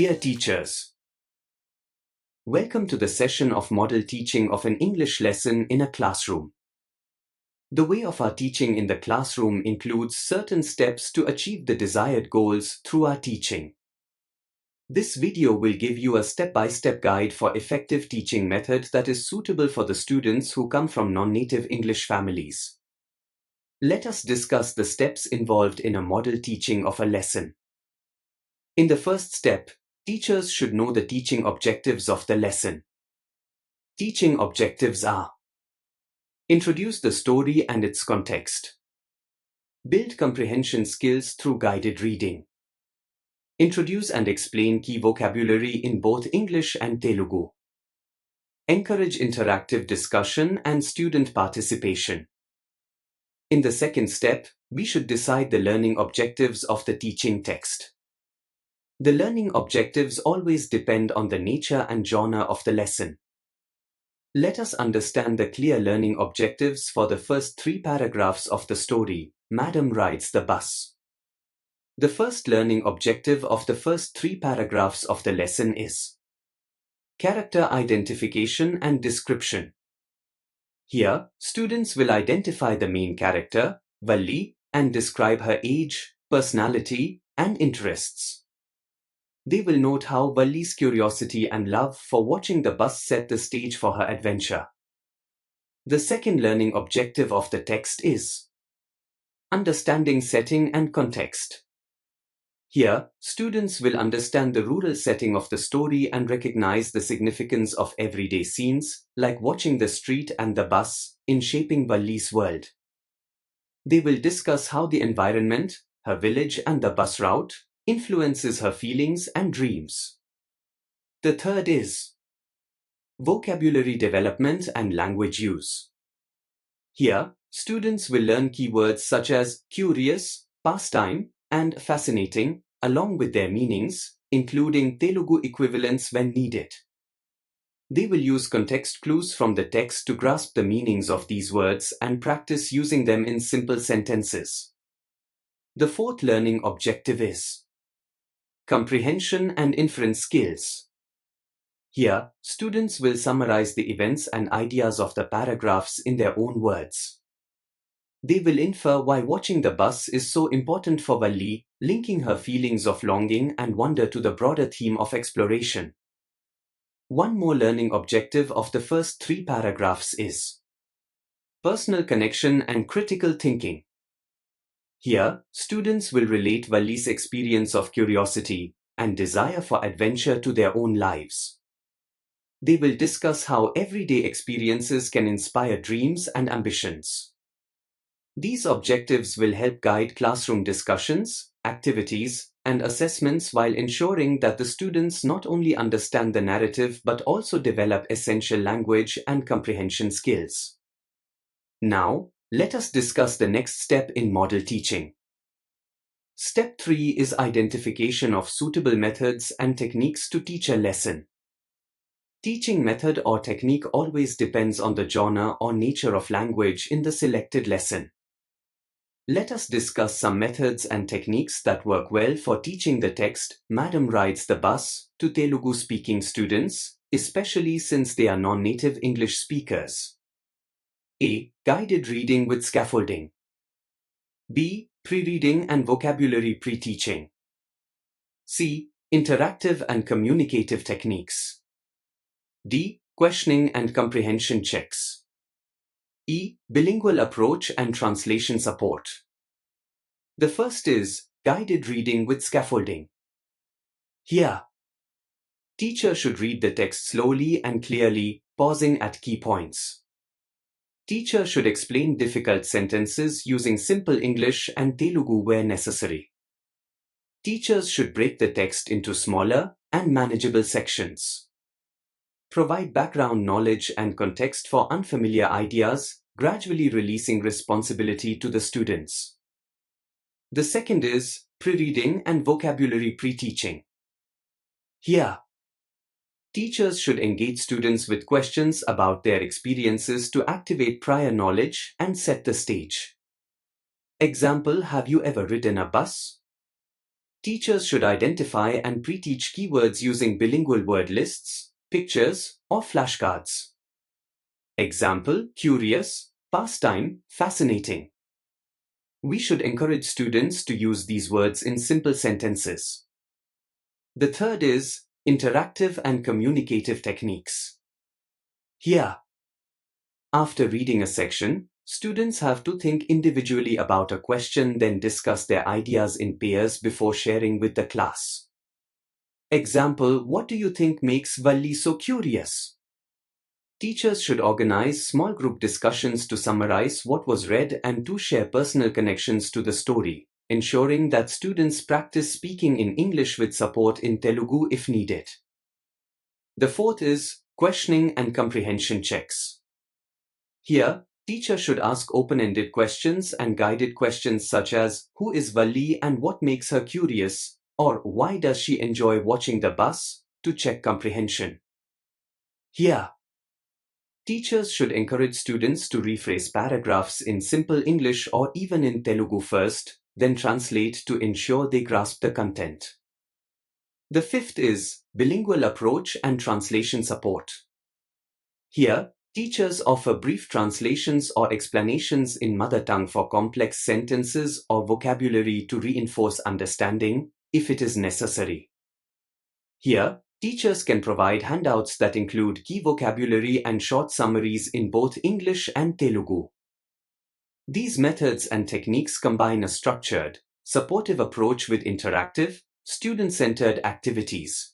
Dear teachers, welcome to the session of model teaching of an English lesson in a classroom. The way of our teaching in the classroom includes certain steps to achieve the desired goals through our teaching. This video will give you a step-by-step guide for effective teaching method that is suitable for the students who come from non-native English families. Let us discuss the steps involved in a model teaching of a lesson. In the first step, teachers should know the teaching objectives of the lesson. Teaching objectives are: introduce the story and its context. Build comprehension skills through guided reading. Introduce and explain key vocabulary in both English and Telugu. Encourage interactive discussion and student participation. In the second step, we should decide the learning objectives of the teaching text. The learning objectives always depend on the nature and genre of the lesson. Let us understand the clear learning objectives for the first 3 paragraphs of the story, Madam Rides the Bus. The first learning objective of the first 3 paragraphs of the lesson is character identification and description. Here, students will identify the main character, Valli, and describe her age, personality, and interests. They will note how Valli's curiosity and love for watching the bus set the stage for her adventure. The second learning objective of the text is understanding setting and context. Here, students will understand the rural setting of the story and recognize the significance of everyday scenes, like watching the street and the bus, in shaping Valli's world. They will discuss how the environment, her village and the bus route, influences her feelings and dreams. The third is vocabulary development and language use. Here, students will learn keywords such as curious, pastime, and fascinating, along with their meanings, including Telugu equivalents when needed. They will use context clues from the text to grasp the meanings of these words and practice using them in simple sentences. The fourth learning objective is comprehension and inference skills. Here, students will summarize the events and ideas of the paragraphs in their own words. They will infer why watching the bus is so important for Valli, linking her feelings of longing and wonder to the broader theme of exploration. One more learning objective of the first 3 paragraphs is personal connection and critical thinking. Here, students will relate Valli's experience of curiosity and desire for adventure to their own lives. They will discuss how everyday experiences can inspire dreams and ambitions. These objectives will help guide classroom discussions, activities, and assessments while ensuring that the students not only understand the narrative but also develop essential language and comprehension skills. Now, let us discuss the next step in model teaching. Step 3 is identification of suitable methods and techniques to teach a lesson. Teaching method or technique always depends on the genre or nature of language in the selected lesson. Let us discuss some methods and techniques that work well for teaching the text Madam Rides the Bus to Telugu-speaking students, especially since they are non-native English speakers. A. Guided reading with scaffolding. B. Pre-reading and vocabulary pre-teaching. C. Interactive and communicative techniques. D. Questioning and comprehension checks. E. Bilingual approach and translation support. The first is guided reading with scaffolding. Here, teacher should read the text slowly and clearly, pausing at key points. Teacher should explain difficult sentences using simple English and Telugu where necessary. Teachers should break the text into smaller and manageable sections. Provide background knowledge and context for unfamiliar ideas, gradually releasing responsibility to the students. The second is pre-reading and vocabulary pre-teaching. Here, teachers should engage students with questions about their experiences to activate prior knowledge and set the stage. Example: have you ever ridden a bus? Teachers should identify and pre-teach keywords using bilingual word lists, pictures, or flashcards. Example: curious, pastime, fascinating. We should encourage students to use these words in simple sentences. The third is interactive and communicative techniques. Here, after reading a section, students have to think individually about a question, then discuss their ideas in pairs before sharing with the class. Example: what do you think makes Valli so curious? Teachers should organize small group discussions to summarize what was read and to share personal connections to the story, ensuring that students practice speaking in English with support in Telugu if needed. The fourth is questioning and comprehension checks. Here, teachers should ask open-ended questions and guided questions such as, who is Valli and what makes her curious, or why does she enjoy watching the bus, to check comprehension. Here, teachers should encourage students to rephrase paragraphs in simple English or even in Telugu first, then translate to ensure they grasp the content. The fifth is bilingual approach and translation support. Here, teachers offer brief translations or explanations in mother tongue for complex sentences or vocabulary to reinforce understanding, if it is necessary. Here, teachers can provide handouts that include key vocabulary and short summaries in both English and Telugu. These methods and techniques combine a structured, supportive approach with interactive, student-centered activities.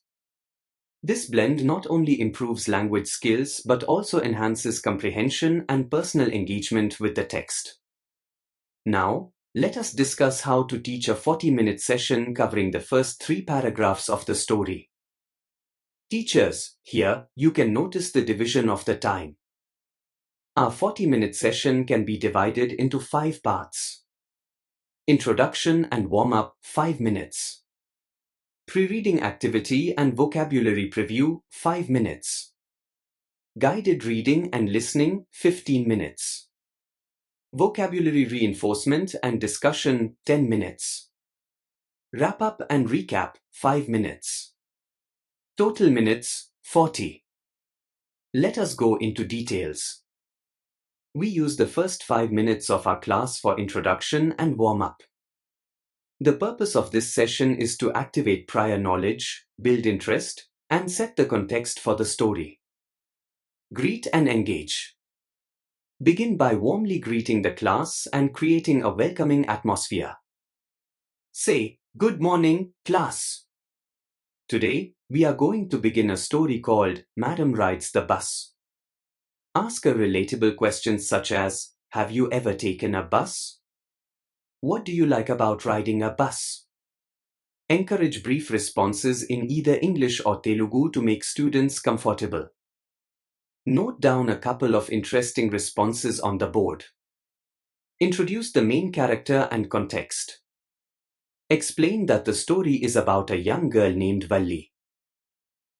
This blend not only improves language skills but also enhances comprehension and personal engagement with the text. Now, let us discuss how to teach a 40-minute session covering the first 3 paragraphs of the story. Teachers, here you can notice the division of the time. Our 40-minute session can be divided into 5 parts. Introduction and warm-up 5 minutes. Pre-reading activity and vocabulary preview 5 minutes. Guided reading and listening 15 minutes. Vocabulary reinforcement and discussion 10 minutes. Wrap-up and recap 5 minutes. Total minutes 40. Let us go into details. We use the first 5 minutes of our class for introduction and warm-up. The purpose of this session is to activate prior knowledge, build interest, and set the context for the story. Greet and engage. Begin by warmly greeting the class and creating a welcoming atmosphere. Say, "Good morning, class." Today, we are going to begin a story called Madam Rides the Bus. Ask a relatable questions such as, have you ever taken a bus? What do you like about riding a bus? Encourage brief responses in either English or Telugu to make students comfortable. Note down a couple of interesting responses on the board. Introduce the main character and context. Explain that the story is about a young girl named Valli.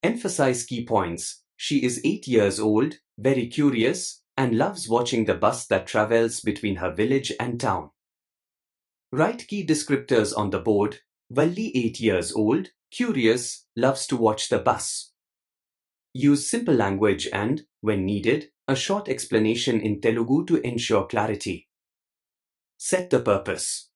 Emphasize key points. She is 8 years old, very curious, and loves watching the bus that travels between her village and town. Write key descriptors on the board. Valli, 8 years old, curious, loves to watch the bus. Use simple language and, when needed, a short explanation in Telugu to ensure clarity. Set the purpose.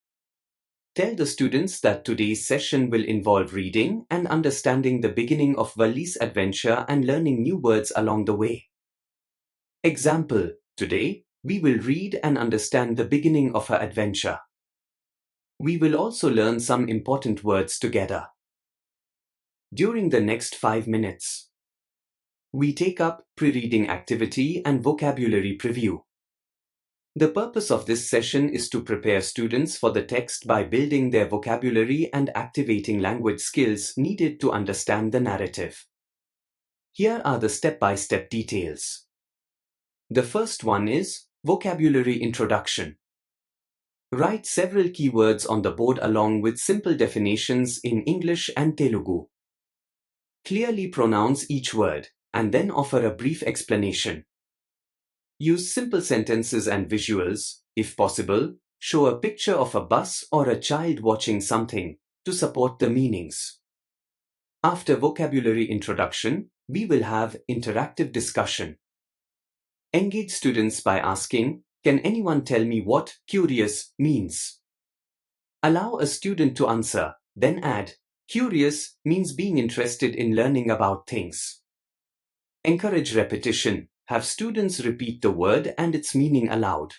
Tell the students that today's session will involve reading and understanding the beginning of Valli's adventure and learning new words along the way. Example: today, we will read and understand the beginning of her adventure. We will also learn some important words together. During the next 5 minutes, we take up pre-reading activity and vocabulary preview. The purpose of this session is to prepare students for the text by building their vocabulary and activating language skills needed to understand the narrative. Here are the step-by-step details. The first one is vocabulary introduction. Write several keywords on the board along with simple definitions in English and Telugu. Clearly pronounce each word, and then offer a brief explanation. Use simple sentences and visuals, if possible. Show a picture of a bus or a child watching something, to support the meanings. After vocabulary introduction, we will have interactive discussion. Engage students by asking, "Can anyone tell me what curious means?" Allow a student to answer, then add, "Curious means being interested in learning about things." Encourage repetition. Have students repeat the word and its meaning aloud.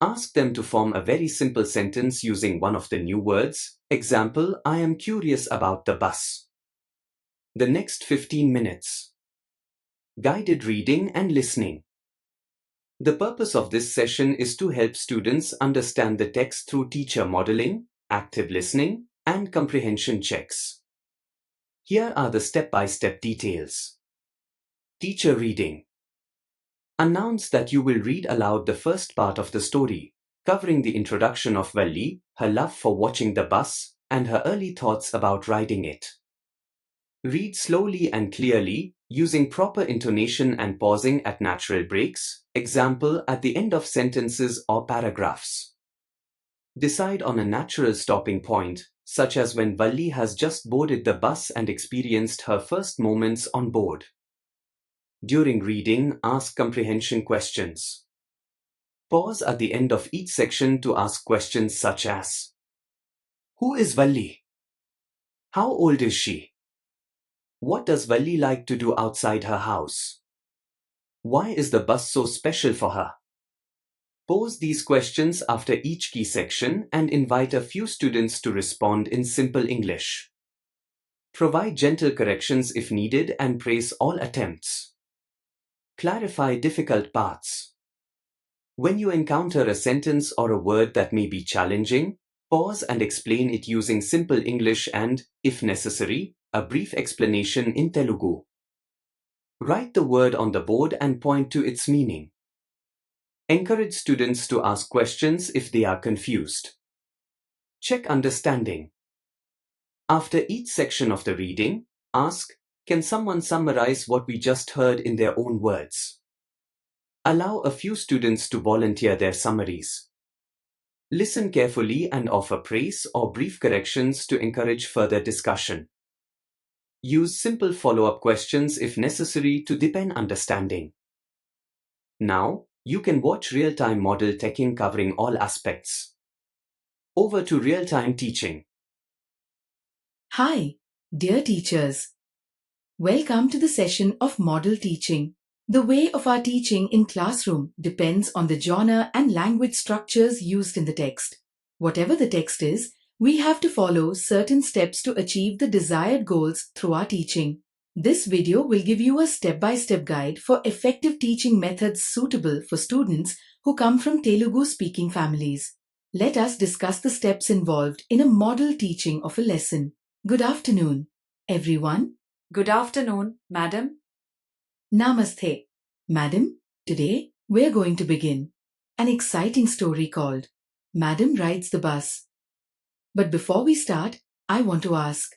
Ask them to form a very simple sentence using one of the new words. Example, I am curious about the bus. The next 15 minutes. Guided reading and listening. The purpose of this session is to help students understand the text through teacher modeling, active listening, and comprehension checks. Here are the step-by-step details. Teacher reading. Announce that you will read aloud the first part of the story, covering the introduction of Valli, her love for watching the bus, and her early thoughts about riding it. Read slowly and clearly, using proper intonation and pausing at natural breaks, example at the end of sentences or paragraphs. Decide on a natural stopping point, such as when Valli has just boarded the bus and experienced her first moments on board. During reading, ask comprehension questions. Pause at the end of each section to ask questions such as, who is Valli? How old is she? What does Valli like to do outside her house? Why is the bus so special for her? Pose these questions after each key section and invite a few students to respond in simple English. Provide gentle corrections if needed and praise all attempts. Clarify difficult parts. When you encounter a sentence or a word that may be challenging, pause and explain it using simple English and, if necessary, a brief explanation in Telugu. Write the word on the board and point to its meaning. Encourage students to ask questions if they are confused. Check understanding. After each section of the reading, ask, can someone summarize what we just heard in their own words? Allow a few students to volunteer their summaries. Listen carefully and offer praise or brief corrections to encourage further discussion. Use simple follow-up questions if necessary to deepen understanding. Now, you can watch real-time model taking covering all aspects. Over to real-time teaching. Hi, dear teachers. Welcome to the session of model teaching. The way of our teaching in classroom depends on the genre and language structures used in the text. Whatever the text is, we have to follow certain steps to achieve the desired goals through our teaching. This video will give you a step-by-step guide for effective teaching methods suitable for students who come from Telugu-speaking families. Let us discuss the steps involved in a model teaching of a lesson. Good afternoon, everyone. Good afternoon, madam. Namaste. Madam, today we're going to begin an exciting story called Madam Rides the Bus. But before we start, I want to ask,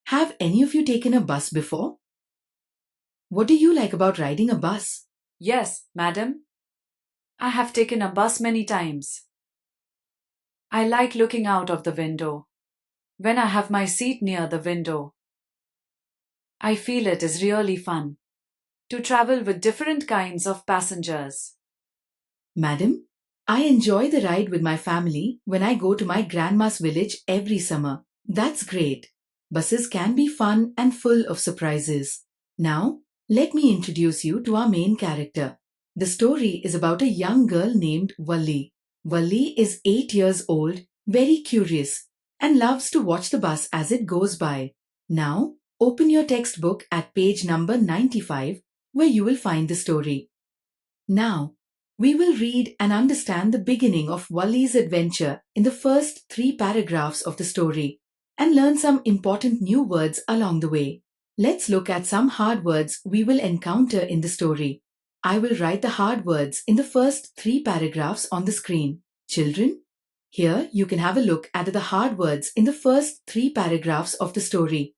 have any of you taken a bus before? What do you like about riding a bus? Yes, madam. I have taken a bus many times. I like looking out of the window. When I have my seat near the window, I feel it is really fun to travel with different kinds of passengers. Madam, I enjoy the ride with my family when I go to my grandma's village every summer. That's great. Buses can be fun and full of surprises. Now, let me introduce you to our main character. The story is about a young girl named Valli. Valli is 8 years old, very curious, and loves to watch the bus as it goes by. Now, open your textbook at page number 95, where you will find the story. Now, we will read and understand the beginning of Valli's adventure in the first 3 paragraphs of the story and learn some important new words along the way. Let's look at some hard words we will encounter in the story. I will write the hard words in the first 3 paragraphs on the screen. Children, here you can have a look at the hard words in the first 3 paragraphs of the story.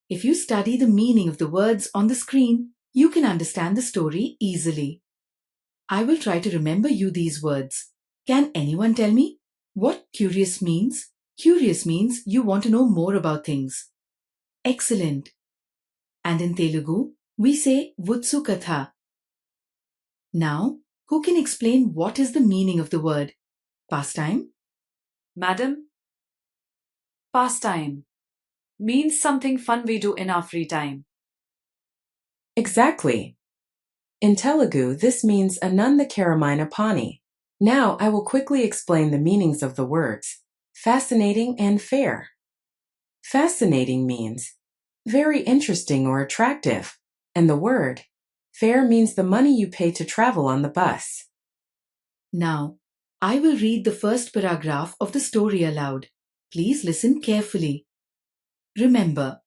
If you study the meaning of the words on the screen, you can understand the story easily. I will try to remember you these words. Can anyone tell me what curious means? Curious means you want to know more about things. Excellent. And in Telugu, we say Vutsukatha. Now, who can explain what is the meaning of the word pastime? Madam, pastime means something fun we do in our free time. Exactly. In Telugu, this means Anandakaramina Pani. Now I will quickly explain the meanings of the words fascinating and fair. Fascinating means very interesting or attractive, and the word fair means the money you pay to travel on the bus. Now, I will read the first paragraph of the story aloud. Please listen carefully. Remember,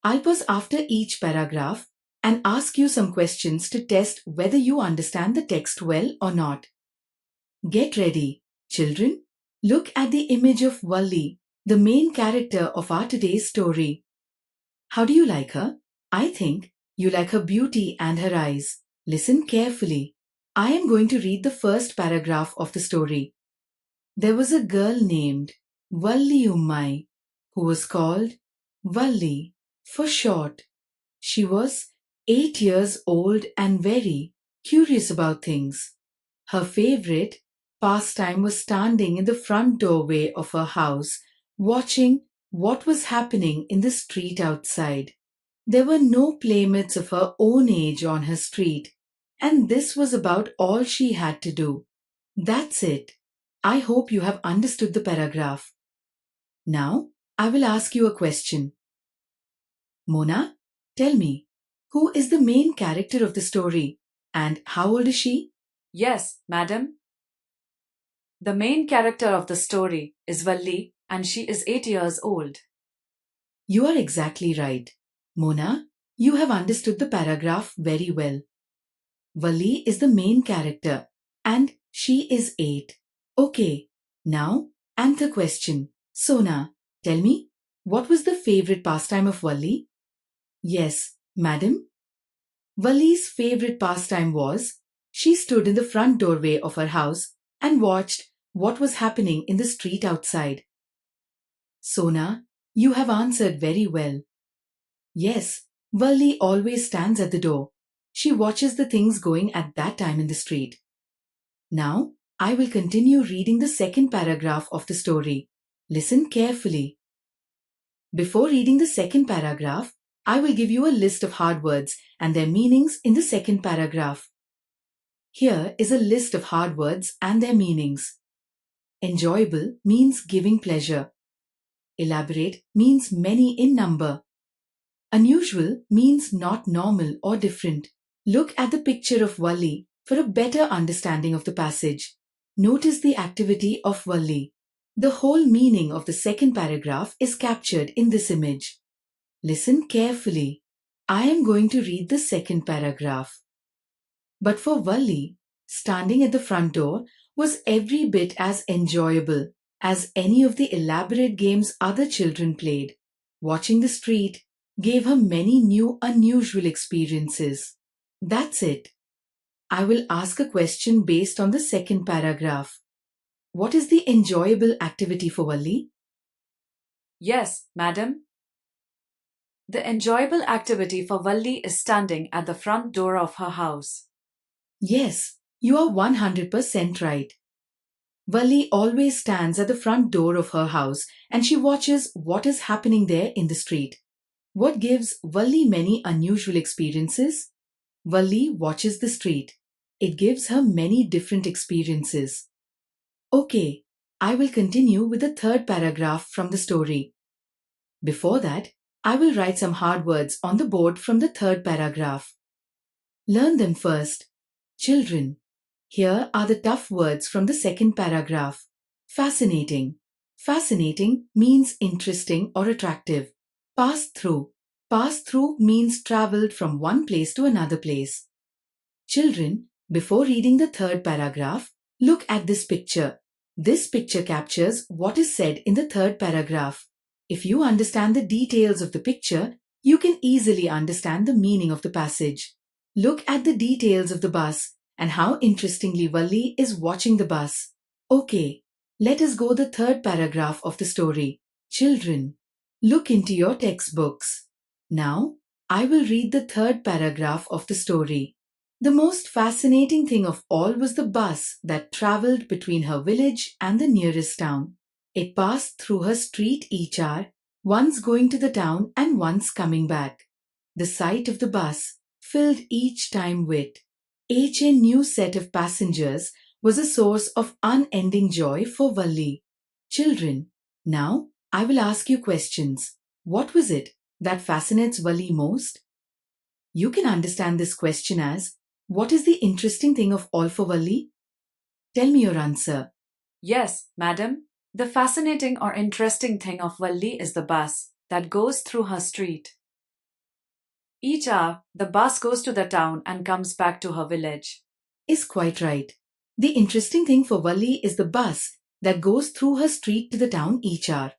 I'll pause after each paragraph and ask you some questions to test whether you understand the text well or not. Get ready, children. Look at the image of Valli, the main character of our today's story. How do you like her? I think you like her beauty and her eyes. Listen carefully. I am going to read the first paragraph of the story. There was a girl named Valliummai who was called Valli for short. She was 8 years old and very curious about things. Her favorite pastime was standing in the front doorway of her house, watching what was happening in the street outside. There were no playmates of her own age on her street, and this was about all she had to do. That's it. I hope you have understood the paragraph. Now, I will ask you a question. Mona, tell me, who is the main character of the story and how old is she? Yes, madam. The main character of the story is Valli and she is 8 years old. You are exactly right. Mona, you have understood the paragraph very well. Valli is the main character and she is 8. Okay, now answer question. Sona, tell me, what was the favorite pastime of Valli? Yes, madam. Valli's favorite pastime was she stood in the front doorway of her house and watched what was happening in the street outside. Sona, you have answered very well. Yes, Valli always stands at the door. She watches the things going at that time in the street. Now, I will continue reading the second paragraph of the story. Listen carefully. Before reading the second paragraph, I will give you a list of hard words and their meanings in the second paragraph. Here is a list of hard words and their meanings. Enjoyable means giving pleasure. Elaborate means many in number. Unusual means not normal or different. Look at the picture of Valli for a better understanding of the passage. Notice the activity of Valli. The whole meaning of the second paragraph is captured in this image. Listen carefully. I am going to read the second paragraph. But for Valli, standing at the front door was every bit as enjoyable as any of the elaborate games other children played. Watching the street gave her many new unusual experiences. That's it. I will ask a question based on the second paragraph. What is the enjoyable activity for Valli? Yes, madam. The enjoyable activity for Valli is standing at the front door of her house. Yes, you are 100% right. Valli always stands at the front door of her house and she watches what is happening there in the street. What gives Valli many unusual experiences? Valli watches the street. It gives her many different experiences. Okay, I will continue with the third paragraph from the story. Before that, I will write some hard words on the board from the third paragraph. Learn them first. Children, here are the tough words from the second paragraph. Fascinating. Fascinating means interesting or attractive. Pass through. Pass through means traveled from one place to another place. Children, before reading the third paragraph, look at this picture. This picture captures what is said in the third paragraph. If you understand the details of the picture, you can easily understand the meaning of the passage. Look at the details of the bus and how interestingly Valli is watching the bus. Okay, Let us go the third paragraph of the story. Children, look into your textbooks. Now, I will read the third paragraph of the story. The most fascinating thing of all was the bus that traveled between her village and the nearest town. It passed through her street each hour, once going to the town and once coming back. The sight of the bus filled each time with a new set of passengers was a source of unending joy for Valli. Children, now I will ask you questions. What was it that fascinates Valli most? You can understand this question as, what is the interesting thing of all for Valli? Tell me your answer. Yes, madam. The fascinating or interesting thing of Valli is the bus that goes through her street. Each hour, the bus goes to the town and comes back to her village. Is quite right. The interesting thing for Valli is the bus that goes through her street to the town each hour.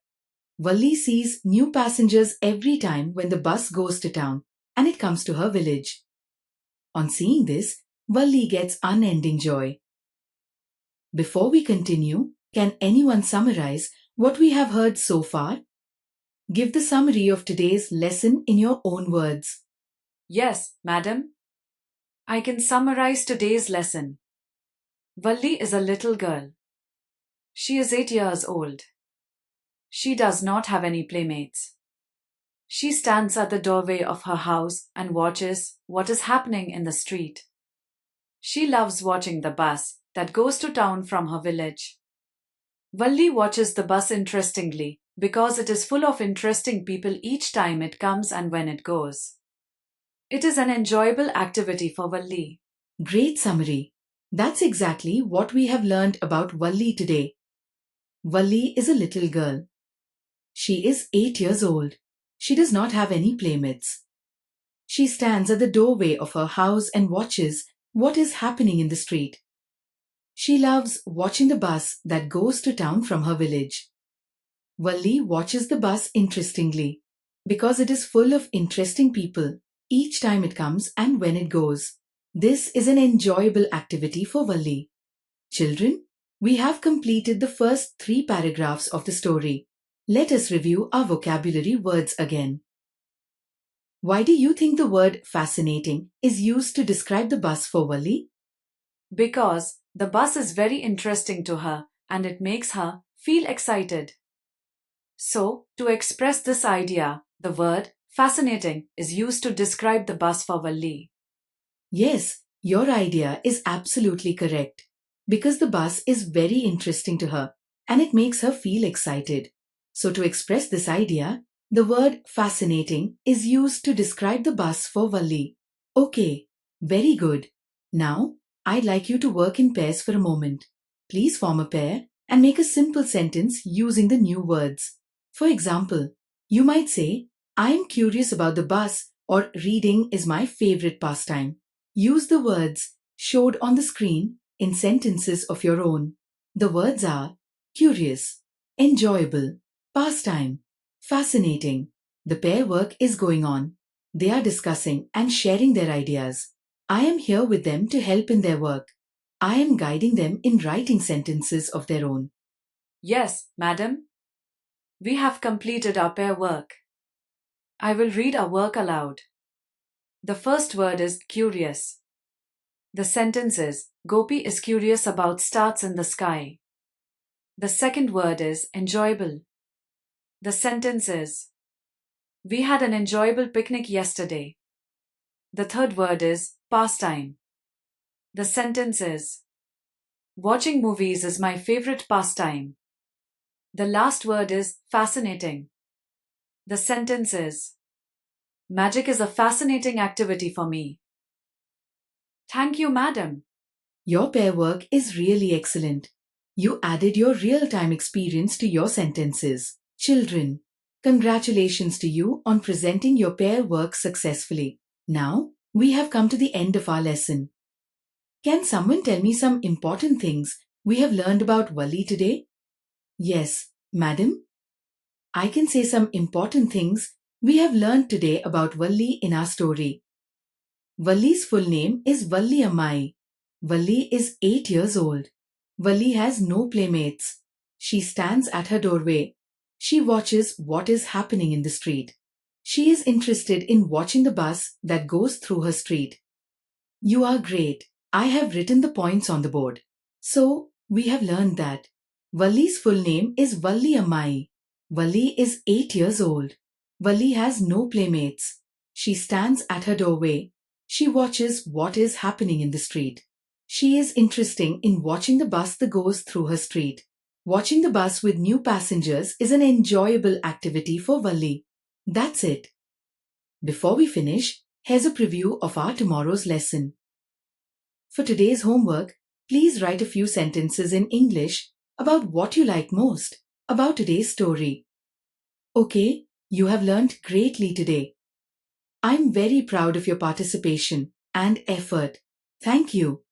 Valli sees new passengers every time when the bus goes to town and it comes to her village. On seeing this, Valli gets unending joy. Before we continue, can anyone summarize what we have heard so far? Give the summary of today's lesson in your own words. Yes, madam. I can summarize today's lesson. Valli is a little girl. She is 8 years old. She does not have any playmates. She stands at the doorway of her house and watches what is happening in the street. She loves watching the bus that goes to town from her village. Valli watches the bus interestingly because it is full of interesting people each time it comes and when it goes. It is an enjoyable activity for Valli. Great summary. That's exactly what we have learned about Valli today. Valli is a little girl. She is 8 years old. She does not have any playmates. She stands at the doorway of her house and watches what is happening in the street. She loves watching the bus that goes to town from her village. Valli watches the bus interestingly because it is full of interesting people each time it comes and when it goes. This is an enjoyable activity for Valli. Children, we have completed the first 3 paragraphs of the story. Let us review our vocabulary words again. Why do you think the word fascinating is used to describe the bus for Valli? Because the bus is very interesting to her and it makes her feel excited. So, to express this idea, the word fascinating is used to describe the bus for Valli. Yes, your idea is absolutely correct. Because the bus is very interesting to her and it makes her feel excited. So to express this idea, the word fascinating is used to describe the bus for Valli. Okay, very good. Now, I'd like you to work in pairs for a moment. Please form a pair and make a simple sentence using the new words. For example, you might say, I am curious about the bus, or reading is my favorite pastime. Use the words showed on the screen in sentences of your own. The words are curious, enjoyable, pastime, fascinating. The pair work is going on. They are discussing and sharing their ideas. I am here with them to help in their work. I am guiding them in writing sentences of their own. Yes, madam. We have completed our pair work. I will read our work aloud. The first word is curious. The sentence is, Gopi is curious about stars in the sky. The second word is enjoyable. The sentence is, we had an enjoyable picnic yesterday. The third word is pastime. The sentence is, watching movies is my favorite pastime. The last word is fascinating. The sentence is, magic is a fascinating activity for me. Thank you, madam. Your pair work is really excellent. You added your real-time experience to your sentences. Children, congratulations to you on presenting your pair work successfully. Now, we have come to the end of our lesson. Can someone tell me some important things we have learned about Valli today? Yes, madam. I can say some important things we have learned today about Valli in our story. Valli's full name is Valli Ammai. Valli is 8 years old. Valli has no playmates. She stands at her doorway. She watches what is happening in the street. She is interested in watching the bus that goes through her street. You are great. I have written the points on the board. So, we have learned that Valli's full name is Valli Ammai. Valli is 8 years old. Valli has no playmates. She stands at her doorway. She watches what is happening in the street. She is interested in watching the bus that goes through her street. Watching the bus with new passengers is an enjoyable activity for Valli. That's it. Before we finish, here's a preview of our tomorrow's lesson. For today's homework, please write a few sentences in English about what you like most about today's story. Okay, you have learned greatly today. I'm very proud of your participation and effort. Thank you.